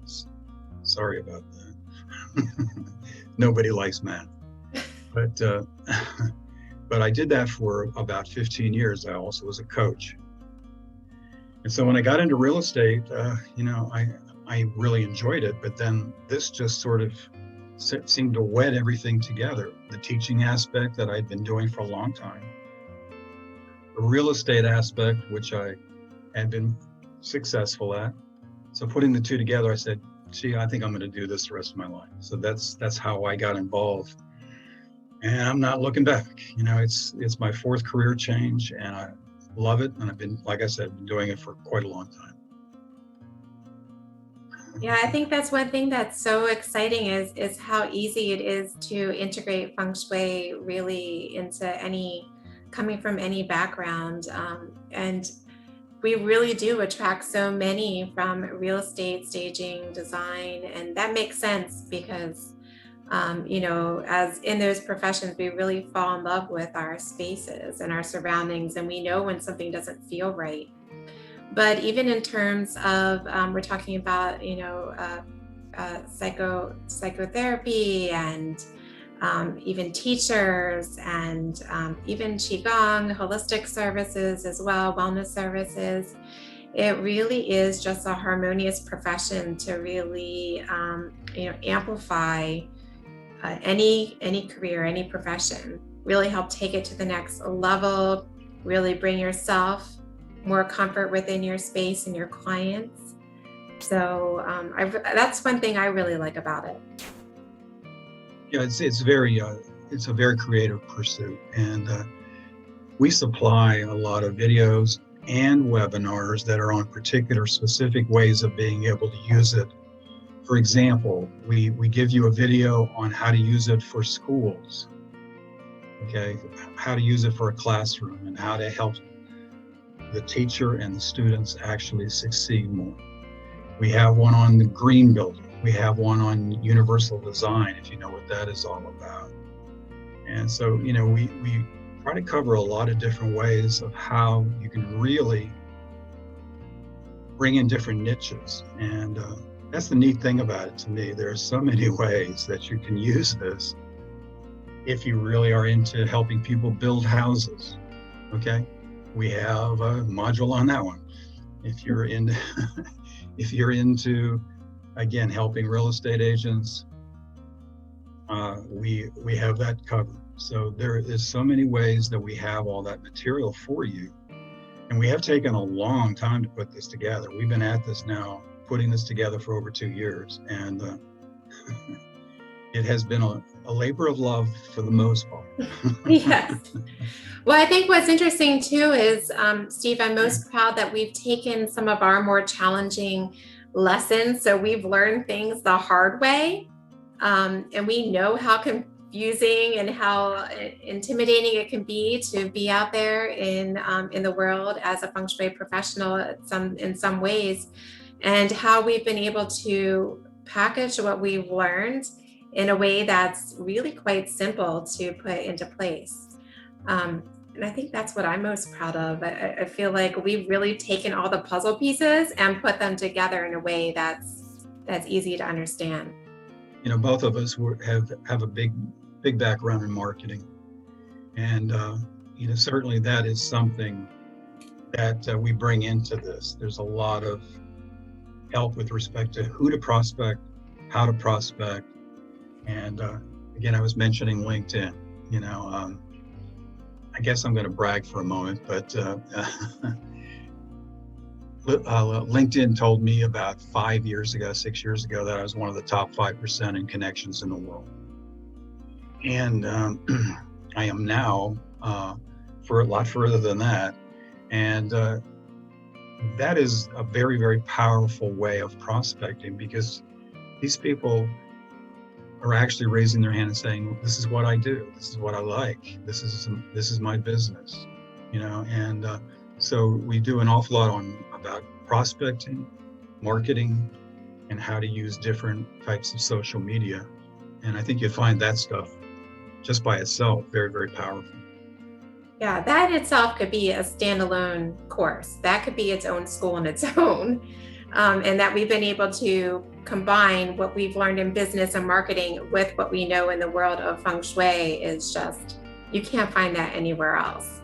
Sorry about that. Nobody likes math, but but I did that for about 15 years. I also was a coach, and so when I got into real estate, I really enjoyed it. But then this just sort of seemed to wed everything together. The teaching aspect that I'd been doing for a long time, the real estate aspect, which I had been successful at. So putting the two together, I said, gee, I think I'm going to do this the rest of my life. So that's how I got involved. And I'm not looking back. It's my fourth career change, and I love it. And I've been, like I said, been doing it for quite a long time. Yeah, I think that's one thing that's so exciting is how easy it is to integrate Feng Shui really into coming from any background. And we really do attract so many from real estate, staging, design, and that makes sense because, as in those professions, we really fall in love with our spaces and our surroundings, and we know when something doesn't feel right. But even in terms of, we're talking about, psychotherapy and even teachers and even Qigong, holistic services as well, wellness services. It really is just a harmonious profession to really, amplify any career, any profession, really help take it to the next level, really bring yourself more comfort within your space and your clients. So that's one thing I really like about it. Yeah, it's a very creative pursuit, and we supply a lot of videos and webinars that are on particular specific ways of being able to use it. For example, we give you a video on how to use it for schools, okay, how to use it for a classroom, and how to help the teacher and the students actually succeed more. We have one on the green building. We have one on universal design, if you know what that is all about. And so, we try to cover a lot of different ways of how you can really bring in different niches. And that's the neat thing about it to me. There are so many ways that you can use this if you really are into helping people build houses, okay? We have a module on that one. If you're into, again, helping real estate agents, we have that covered. So there is so many ways that we have all that material for you. And we have taken a long time to put this together. We've been at this now, putting this together for over 2 years. And it has been a labor of love for the most part. Yes. Well, I think what's interesting too is, Steve, I'm most proud that we've taken some of our more challenging lessons. So we've learned things the hard way. And we know how confusing and how intimidating it can be to be out there in the world as a Feng Shui professional in some ways, and how we've been able to package what we've learned in a way that's really quite simple to put into place. And I think that's what I'm most proud of. I feel like we've really taken all the puzzle pieces and put them together in a way that's easy to understand. Both of us have a big background in marketing, and certainly that is something that we bring into this. There's a lot of help with respect to who to prospect, how to prospect, and again, I was mentioning LinkedIn. I guess I'm going to brag for a moment, but LinkedIn told me about 6 years ago, that I was one of the top 5% in connections in the world. And I am now for a lot further than that. And that is a very, very powerful way of prospecting, because these people are actually raising their hand and saying, this is what I do, this is what I like, this is my business, and so we do an awful lot about prospecting, marketing, and how to use different types of social media. And I think you find that stuff just by itself very, very powerful. Yeah, that in itself could be a standalone course. That could be its own school in its own. And that we've been able to combine what we've learned in business and marketing with what we know in the world of Feng Shui is just, you can't find that anywhere else.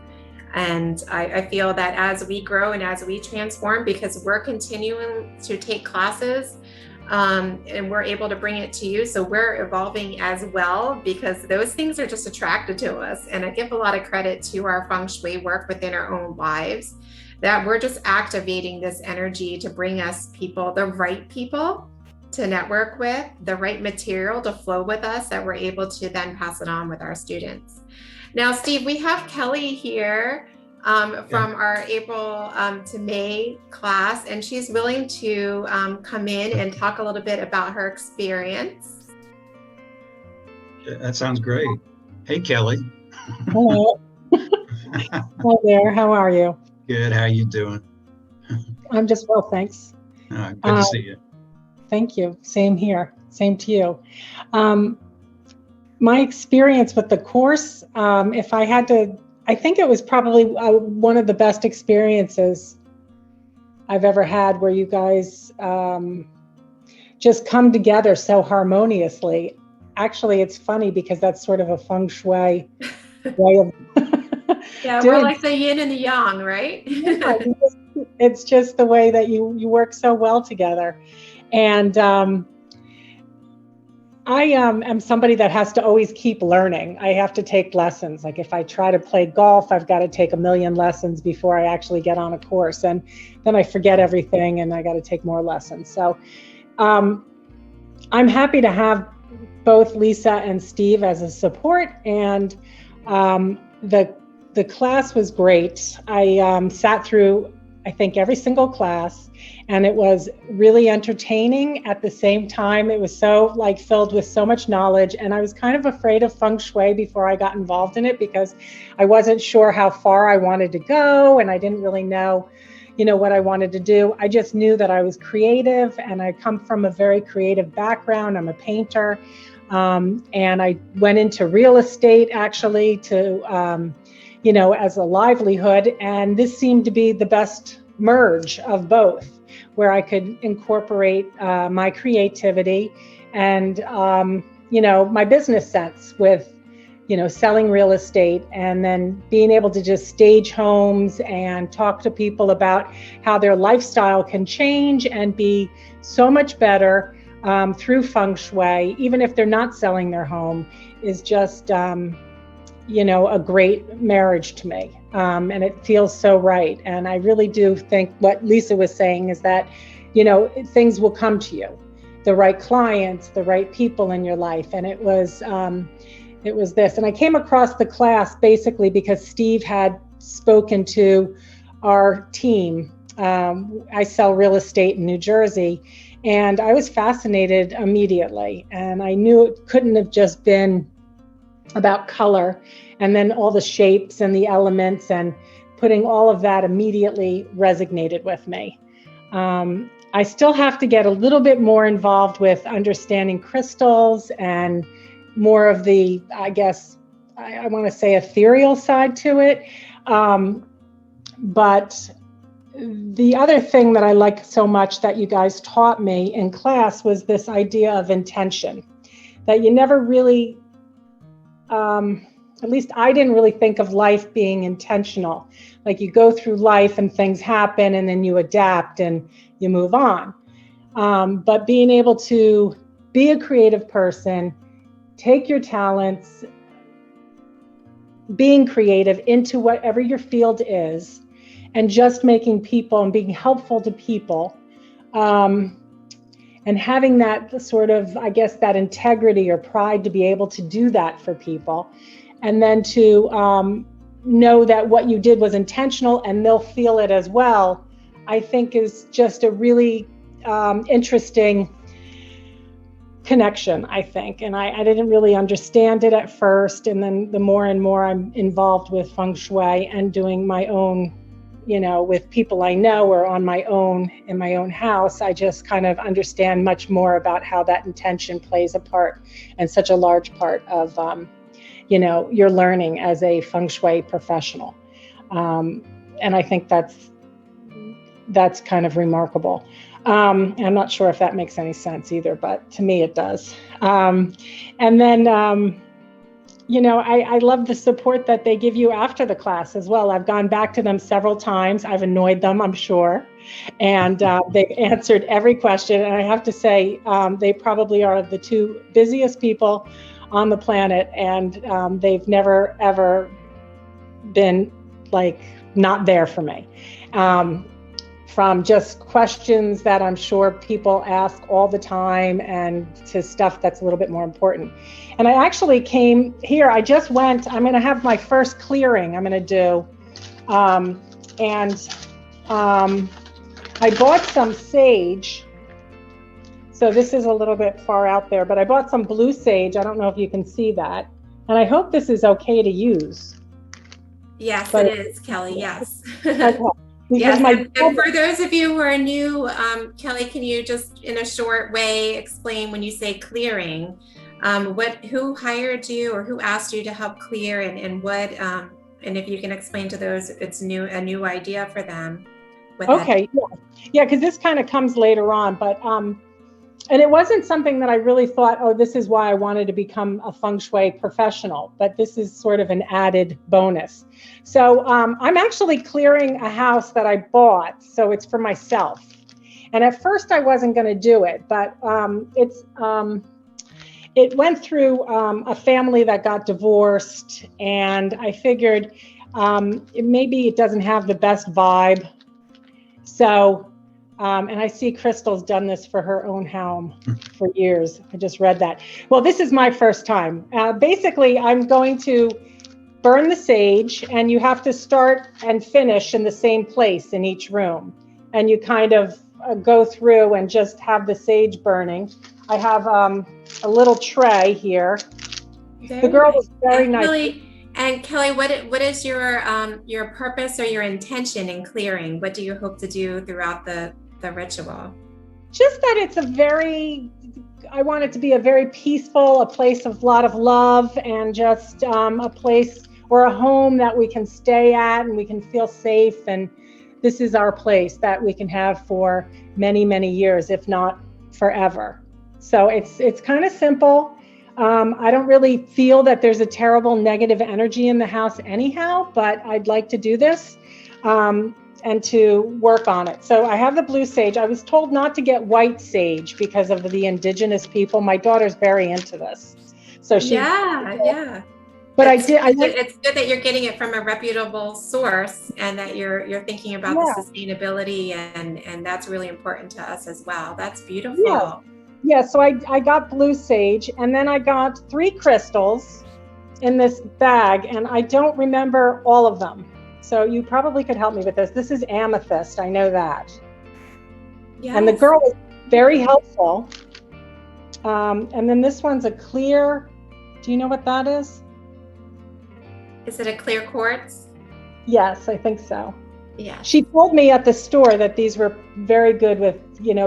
And I feel that as we grow and as we transform, because we're continuing to take classes and we're able to bring it to you. So we're evolving as well, because those things are just attracted to us. And I give a lot of credit to our Feng Shui work within our own lives, that we're just activating this energy to bring us people, the right people to network with, the right material to flow with us, that we're able to then pass it on with our students. Now, Steve, we have Kelly here from our April to May class, and she's willing to come in and talk a little bit about her experience. That sounds great. Hey, Kelly. Hello. Hi there. How are you? Good. How you doing? I'm just well, thanks. Good to see you. Thank you. Same here. Same to you. My experience with the course, if I had to, I think it was probably one of the best experiences I've ever had, where you guys just come together so harmoniously. Actually, it's funny because that's sort of a Feng Shui way of yeah, we're like the yin and the yang, right? Yeah, it's just the way that you work so well together. And I am somebody that has to always keep learning. I have to take lessons. Like if I try to play golf, I've got to take a million lessons before I actually get on a course. And then I forget everything and I got to take more lessons. So I'm happy to have both Lisa and Steve as a support. And the class was great. I sat through, I think, every single class, and it was really entertaining. At the same time, it was so filled with so much knowledge, and I was kind of afraid of Feng Shui before I got involved in it, because I wasn't sure how far I wanted to go, and I didn't really know, what I wanted to do. I just knew that I was creative, and I come from a very creative background. I'm a painter, and I went into real estate actually to as a livelihood. And this seemed to be the best merge of both, where I could incorporate my creativity and, my business sense with, selling real estate, and then being able to just stage homes and talk to people about how their lifestyle can change and be so much better through Feng Shui, even if they're not selling their home, is just, a great marriage to me. And it feels so right. And I really do think what Lisa was saying is that, things will come to you, the right clients, the right people in your life. And it was this. And I came across the class basically because Steve had spoken to our team. I sell real estate in New Jersey, and I was fascinated immediately. And I knew it couldn't have just been about color, and then all the shapes and the elements, and putting all of that immediately resonated with me. I still have to get a little bit more involved with understanding crystals and more of the, I guess, I want to say ethereal side to it. But the other thing that I like so much that you guys taught me in class was this idea of intention, that you never really, at least I didn't really think of life being intentional. Like you go through life and things happen and then you adapt and you move on. But being able to be a creative person, take your talents, being creative into whatever your field is, and just making people and being helpful to people, and having that sort of, I guess, that integrity or pride to be able to do that for people. And then to know that what you did was intentional and they'll feel it as well, I think is just a really interesting connection, I think. And I didn't really understand it at first. And then the more and more I'm involved with Feng Shui and doing my own, with people I know or on my own, in my own house, I just kind of understand much more about how that intention plays a part and such a large part of you're learning as a Feng Shui professional. And I think that's kind of remarkable. I'm not sure if that makes any sense either, but to me it does. And then, I love the support that they give you after the class as well. I've gone back to them several times. I've annoyed them, I'm sure. And they've answered every question. And I have to say, they probably are the two busiest people on the planet. And they've never, ever been like not there for me. From just questions that I'm sure people ask all the time and to stuff that's a little bit more important. And I actually came here, I'm going to have my first clearing I'm going to do. I bought some sage. So this is a little bit far out there, but I bought some blue sage. I don't know if you can see that. And I hope this is okay to use. Yes, it is, Kelly. Yes. Okay. Yes, and for those of you who are new, Kelly, can you just in a short way explain when you say clearing, who hired you or who asked you to help clear and what, and if you can explain to those, it's a new idea for them. Okay, yeah, because this kind of comes later on, but and it wasn't something that I really thought, oh, this is why I wanted to become a Feng Shui professional, but this is sort of an added bonus. So I'm actually clearing a house that I bought, so it's for myself. And at first I wasn't going to do it, but it went through a family that got divorced, and I figured maybe it doesn't have the best vibe. So and I see Crystal's done this for her own home for years. I just read that. Well, this is my first time. Basically, I'm going to burn the sage, and you have to start and finish in the same place in each room. And you kind of go through and just have the sage burning. I have a little tray here. The girl was very nice. And Kelly, what is your purpose or your intention in clearing? What do you hope to do throughout the ritual? Just that it's I want it to be a very peaceful, a place of a lot of love, and just a place or a home that we can stay at and we can feel safe. And this is our place that we can have for many, many years, if not forever. So it's kind of simple. I don't really feel that there's a terrible negative energy in the house anyhow, but I'd like to do this and to work on it. So I have the blue sage. I was told not to get white sage because of the indigenous people. My daughter's very into this. So she But it's good that you're getting it from a reputable source and that you're thinking about the sustainability and that's really important to us as well. That's beautiful. Yeah, so I got blue sage, and then I got 3 crystals in this bag, and I don't remember all of them. So you probably could help me with this. This is amethyst, I know that. Yes. And the girl was very helpful. And then this one's a clear, do you know what that is? Is it a clear quartz? Yes, I think so. Yeah. She told me at the store that these were very good with,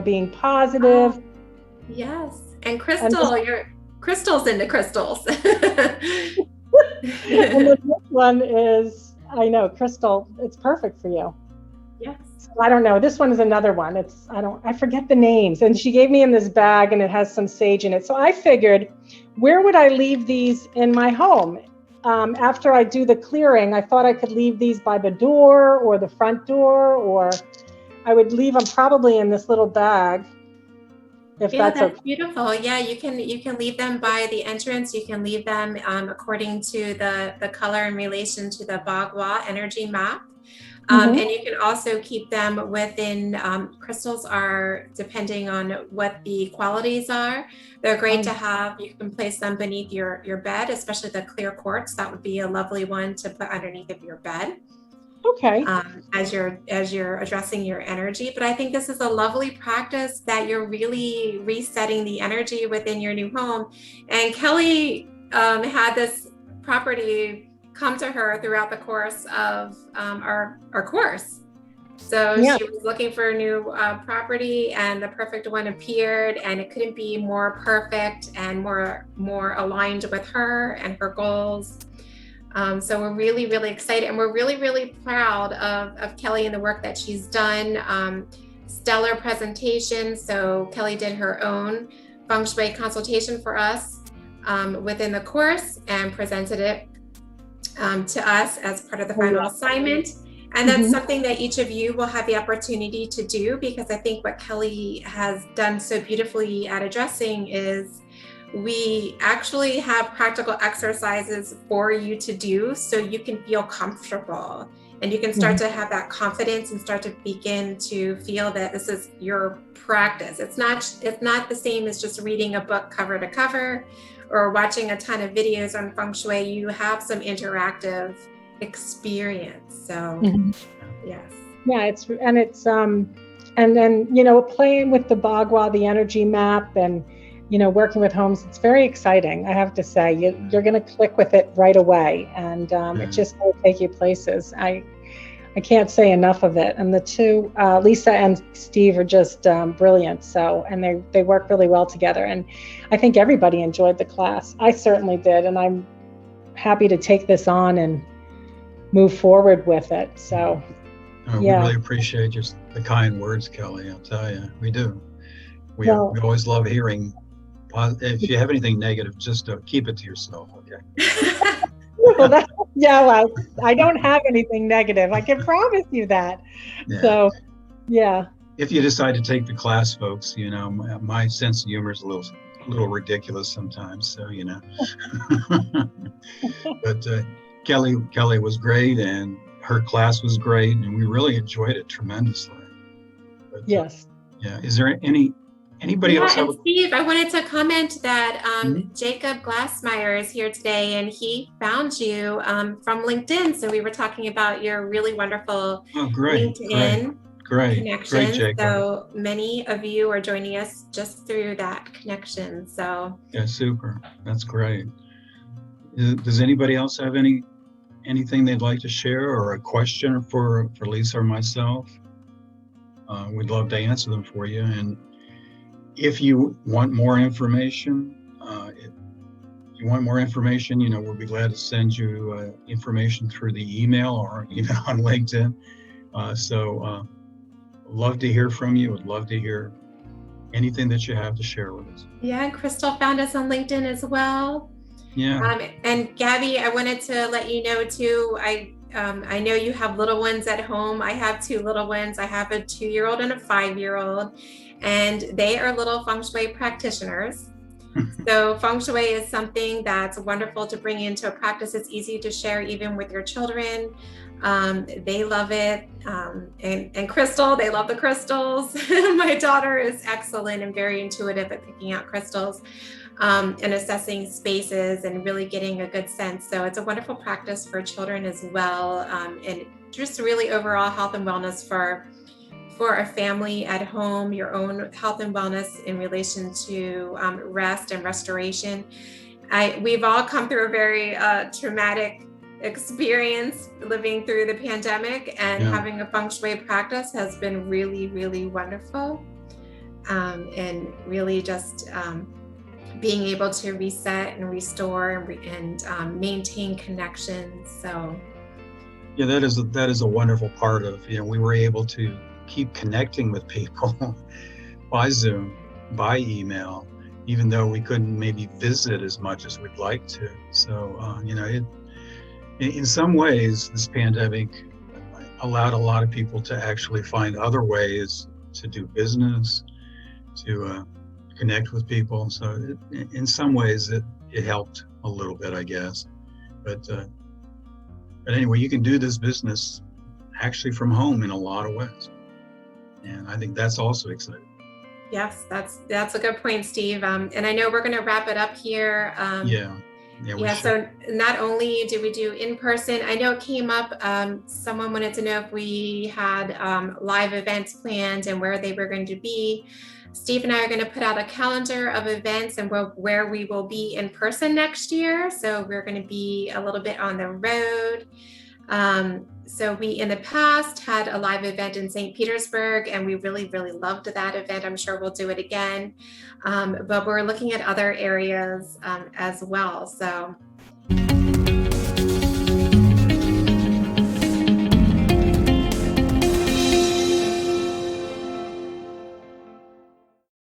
being positive. Yes. And Crystal's into crystals. And then this one is, I know, crystal, it's perfect for you. Yes. I don't know. This one is another one. I forget the names. And she gave me in this bag, and it has some sage in it. So I figured, where would I leave these in my home? After I do the clearing, I thought I could leave these by the door or the front door, or I would leave them probably in this little bag. That's okay. Beautiful. Yeah, you can leave them by the entrance. You can leave them according to the color in relation to the Bagua energy map. And you can also keep them within, crystals are depending on what the qualities are. They're great to have. You can place them beneath your bed, especially the clear quartz. That would be a lovely one to put underneath of your bed. Okay. As you're addressing your energy. But I think this is a lovely practice that you're really resetting the energy within your new home. And Kelly had this property come to her throughout the course of our course. So Yeah. she was looking for a new property, and the perfect one appeared, and it couldn't be more perfect and more aligned with her and her goals. So we're really, really excited, and we're really, really proud of Kelly and the work that she's done. Stellar presentation. So Kelly did her own Feng Shui consultation for us within the course and presented it to us as part of the final assignment. And that's something that each of you will have the opportunity to do, because I think what Kelly has done so beautifully at addressing is we actually have practical exercises for you to do so you can feel comfortable and you can start to have that confidence and start to begin to feel that this is your practice. It's not the same as just reading a book cover to cover or watching a ton of videos on Feng Shui. You have some interactive experience. So yes. Yeah, it's and then, you know, playing with the Bagua, the energy map, and, you know, working with homes, it's very exciting. I have to say, you're going to click with it right away, and it just will take you places. I can't say enough of it. And the two, Lisa and Steve, are just brilliant. So, and they work really well together. And I think everybody enjoyed the class. I certainly did, and I'm happy to take this on and move forward with it. So, we really appreciate just the kind words, Kelly. I'll tell you, we do. We always love hearing. If you have anything negative, just keep it to yourself, okay? Well, I don't have anything negative. I can promise you that. Yeah. So, yeah. If you decide to take the class, folks, you know, my sense of humor is a little ridiculous sometimes. So, you know, but Kelly was great, and her class was great, and we really enjoyed it tremendously. But, yes. Yeah. Is there anybody else? And Steve, I wanted to comment that Jacob Glassmeyer is here today, and he found you from LinkedIn. So we were talking about your really wonderful LinkedIn connections. Great, Jacob. So many of you are joining us just through that connection. So yeah, super. That's great. Does anybody else have anything they'd like to share, or a question for Lisa or myself? We'd love to answer them for you. And if you want more information, you know, we'll be glad to send you information through the email or even on LinkedIn. Love to hear from you. Would love to hear anything that you have to share with us. Yeah, and Crystal found us on LinkedIn as well. Yeah. And Gabby, I wanted to let you know too, I know you have little ones at home. I have two little ones. I have a 2-year-old and a 5-year-old, and they are little Feng Shui practitioners. So Feng Shui is something that's wonderful to bring into a practice. It's easy to share even with your children. They love it. And Crystal, they love the crystals. My daughter is excellent and very intuitive at picking out crystals and assessing spaces and really getting a good sense. So it's a wonderful practice for children as well. And just really overall health and wellness for a family at home, your own health and wellness in relation to rest and restoration. We've all come through a very traumatic experience living through the pandemic, and having a Feng Shui practice has been really, really wonderful. And really just being able to reset and restore and maintain connections. So yeah, that is a wonderful part of, you know, we were able to keep connecting with people by Zoom, by email, even though we couldn't maybe visit as much as we'd like to. So, you know, in some ways, this pandemic allowed a lot of people to actually find other ways to do business, to connect with people. So in some ways, it helped a little bit, I guess. But anyway, you can do this business actually from home in a lot of ways. And I think that's also exciting. Yes, that's a good point, Steve. And I know we're going to wrap it up here. So not only do we do in person, I know it came up, someone wanted to know if we had live events planned and where they were going to be. Steve and I are going to put out a calendar of events and where we will be in person next year. So we're going to be a little bit on the road. So we in the past had a live event in St. Petersburg, and we really, really loved that event. I'm sure we'll do it again. But we're looking at other areas as well. So